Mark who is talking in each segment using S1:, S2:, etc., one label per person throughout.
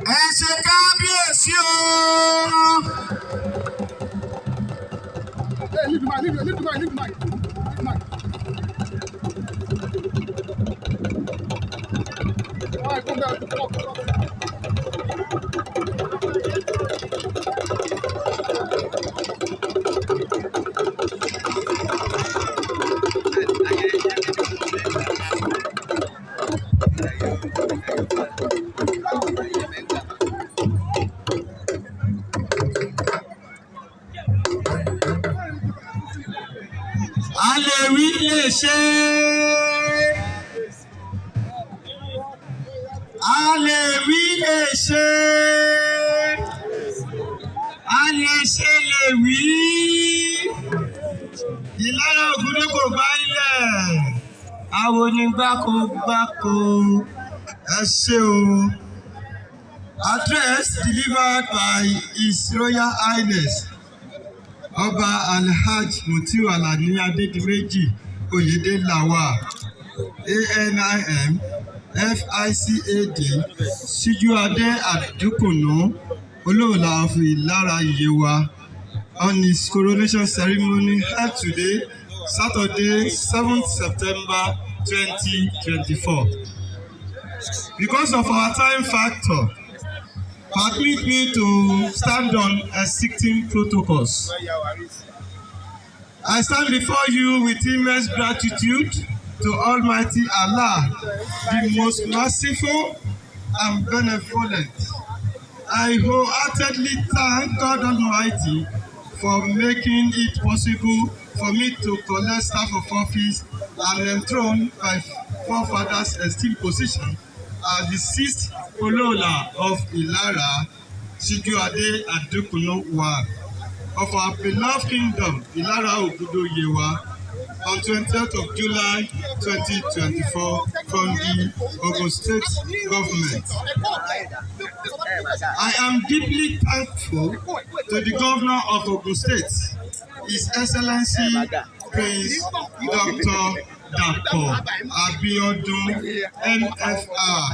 S1: Ẹ ṣe kábíyèsí o. Hey, leave the mic, leave the mic, leave the mic. All right, come down. A lè wí lè ṣe. A lè wí lè ṣe. A lè ṣe lè wí. Ìlara ògùdé kò gbá ilẹ̀. Àwọn onígbàkúgbàkú. Ẹ ṣé o. Address delivered by His Royal Highness Ọba Alhaji Mutiu Alani Adedimeji Oyede Lawa ANIM FICAD Sijuade Adukunnu Oloola of Ilara Yewa on his coronation ceremony held today, Saturday, 7th September 2024. Because of our time factor, permit me to stand on existing protocols. I stand before you with immense gratitude to Almighty Allah, the most merciful and benevolent. I wholeheartedly thank God Almighty for making it possible for me to collect staff of office and enthroned my forefathers' esteemed position as the 6th Oloola of Ilara, Sijuade Adukunnu I of our beloved kingdom, Ilara Ogudo Yewa, on 20th of July 2024 from the Ogun State government. I am deeply thankful to the governor of Ogun State, His Excellency Prince Dr. Dapo Abiodun MFR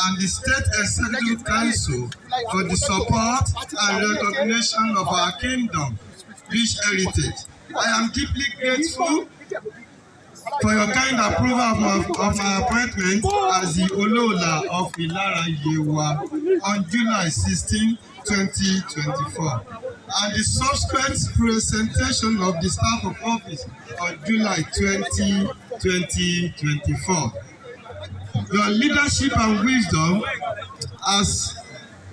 S1: and the State Executive Council for the support and recognition of our kingdom, rich heritage. I am deeply grateful for your kind approval of my appointment as the Oloola of Ilara Yewa on July 16, 2024, and the subsequent presentation of the staff of office on July 20, 2024. Your leadership and wisdom has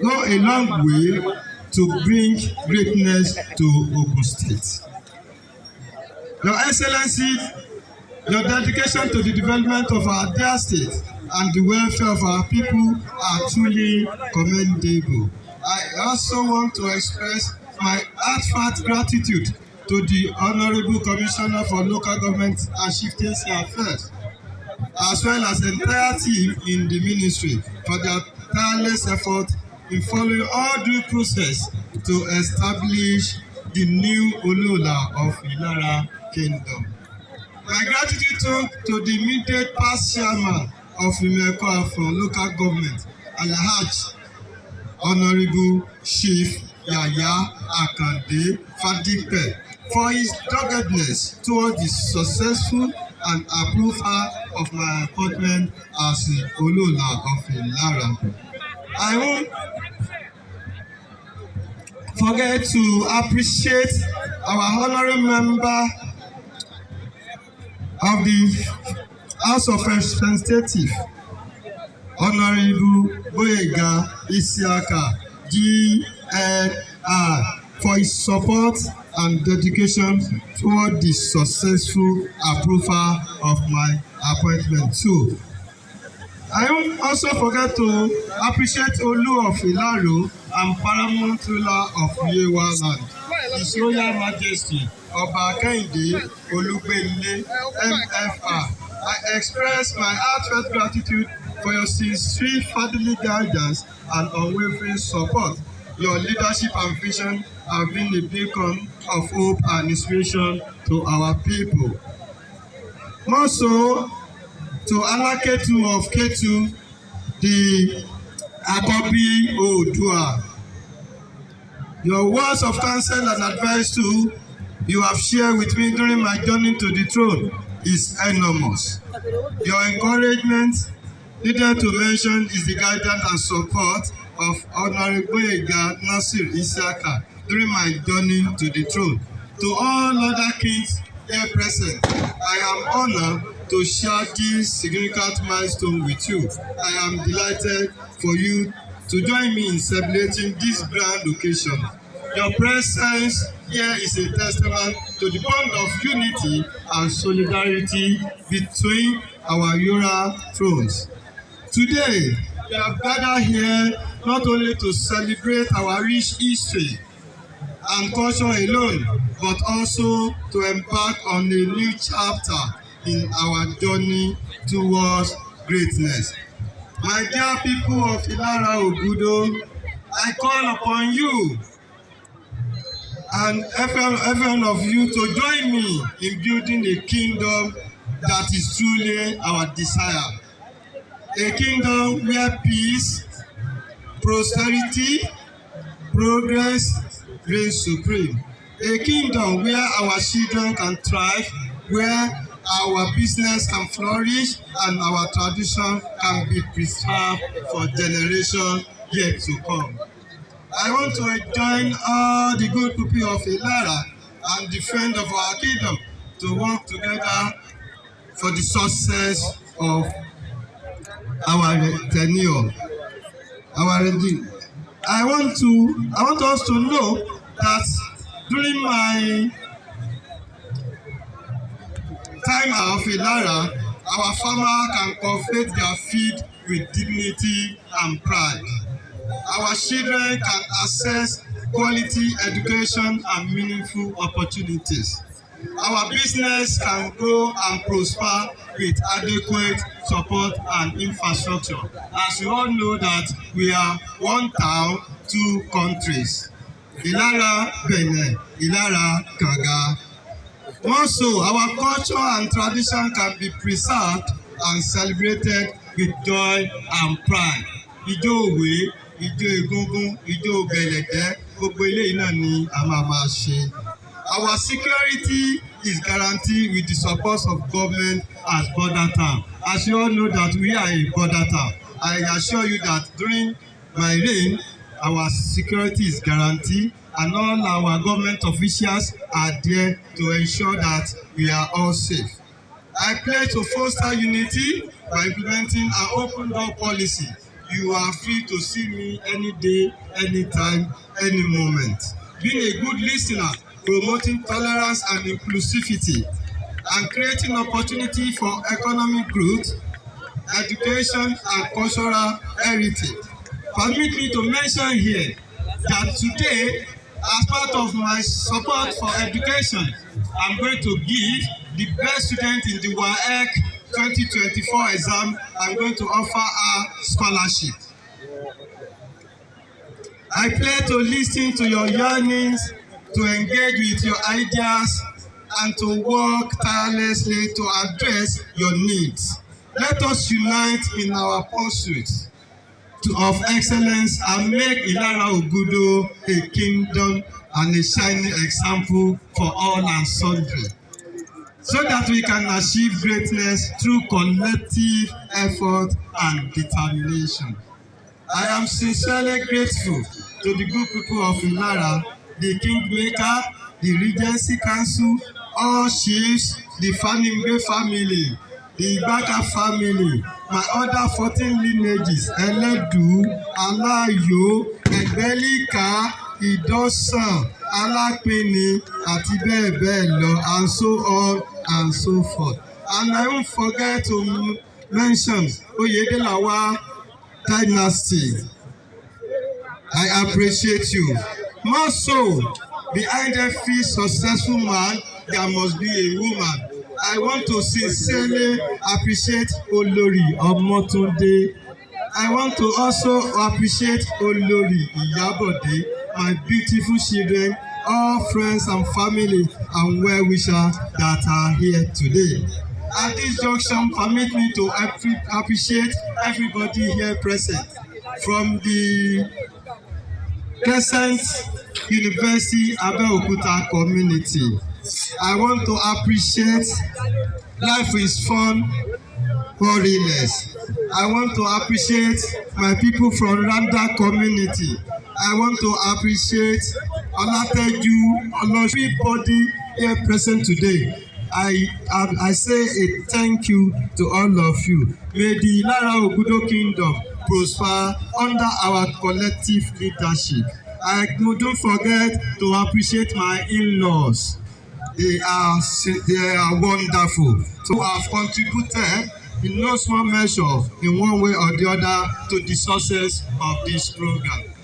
S1: gone a long way to bring greatness to Ogun State. Your Excellency, your dedication to the development of our dear state and the welfare of our people are truly commendable. I also want to express my heartfelt gratitude to the Honorable Commissioner for Local Government and Chieftaincy Affairs, as well as the entire team in the ministry for their tireless effort in following all due process to establish the new Oloola of Ilara Kingdom. My gratitude to the immediate past chairman of Imeko for local government, Alhaji Honorable Chief Yaya Akande Fadipe, for his doggedness towards the successful and approval of my appointment as the Oloola of Ilara. I won't forget to appreciate our honorary member of the House of Representatives, Honorable Boyega Isiaka GNR, for his support and dedication toward the successful approval of my appointment too. I won't also forget to appreciate Olu of Ilaro and Paramount ruler of Yewa land, His Royal Majesty Ọba Kehinde Olugbemile MFR. I express my heartfelt gratitude for your sincere fatherly guidance and unwavering support. Your leadership and vision have been a beacon of hope and inspiration to our people. More so, to Alaketu of Ketu, the Akobi Oodua. Your words of counsel and advice too you have shared with me during my journey to the throne is enormous. Your encouragement, needed to mention, is the guidance and support of Honorable Oyede Nasir Isiaka during my journey to the throne. To all other kings here present, I am honored to share this significant milestone with you. I am delighted for you to join me in celebrating this grand occasion. Your presence here is a testament to the bond of unity and solidarity between our Yoruba thrones. Today, we have gathered here not only to celebrate our rich history and culture alone, but also to embark on a new chapter in our journey towards greatness. My dear people of Ilara Ogudo, I call upon you and every one of you to join me in building a kingdom that is truly our desire. A kingdom where peace, prosperity, progress reign supreme. A kingdom where our children can thrive, where our business can flourish, and our tradition can be preserved for generations yet to come. I want to join all the good people of Ilara and the friends of our kingdom to work together for the success of our tenure, our regime. I want us to know that during my time of Ilara, our farmers can cultivate their feed with dignity and pride. Our children can access quality education and meaningful opportunities. Our business can grow and prosper with adequate support and infrastructure. As you all know that we are one town, two countries. Ilara Benin, Ilara Kaga. Also, our culture and tradition can be preserved and celebrated with joy and pride. Ijó òwe, ijó egúngún, ijó gbẹ̀lẹ̀kẹ́, gbogbo eléyìí náà ni a máa ṣe. Our security is guaranteed with the support of government as border town. As you all know that we are a border town. I assure you that during my reign, our security is guaranteed and all our government officials are there to ensure that we are all safe. I pledge to foster unity by implementing an open door policy. You are free to see me any day, anytime, any moment. Being a good listener, promoting tolerance and inclusivity, and creating opportunity for economic growth, education, and cultural heritage. Permit me to mention here that today, as part of my support for education, I'm going to give the best student in the WAEC 2024 exam, I'm going to offer a scholarship. I pledge to listen to your yearnings, to engage with your ideas, and to work tirelessly to address your needs. Let us unite in our pursuit of excellence and make Ilara Ogudo a kingdom and a shining example for all and sundry, so that we can achieve greatness through collective effort and determination. I am sincerely grateful to the good people of Ilara, the Kingmaker, the Regency Council, all chiefs, the Fanimbe family, the Ibaka family, my other 14 lineages, Eledu, Alayo, Egbelika, Idosan, Alapini, àti bẹ́ẹ̀ bẹ́ẹ̀ lọ, and so on and so forth. And I won't forget to mention Oyede dynasty. I appreciate you. More so, behind every successful man, there must be a woman. I want to sincerely appreciate Olori Omotunde. I want to also appreciate Olori Iyabode, my beautiful children, all friends and family and well-wishers that are here today. At this junction, permit me to appreciate everybody here present. from the Crescent University Abeokuta community. I want to appreciate life is fun, holiness. I want to appreciate my people from Randa community. I want to appreciate Olateju, everybody here present today. I say a thank you to all of you. May the Ilara Ogudo Kingdom prosper under our collective leadership. I don't forget to appreciate my in-laws. They are wonderful. So have contributed in no small measure in one way or the other to the success of this program.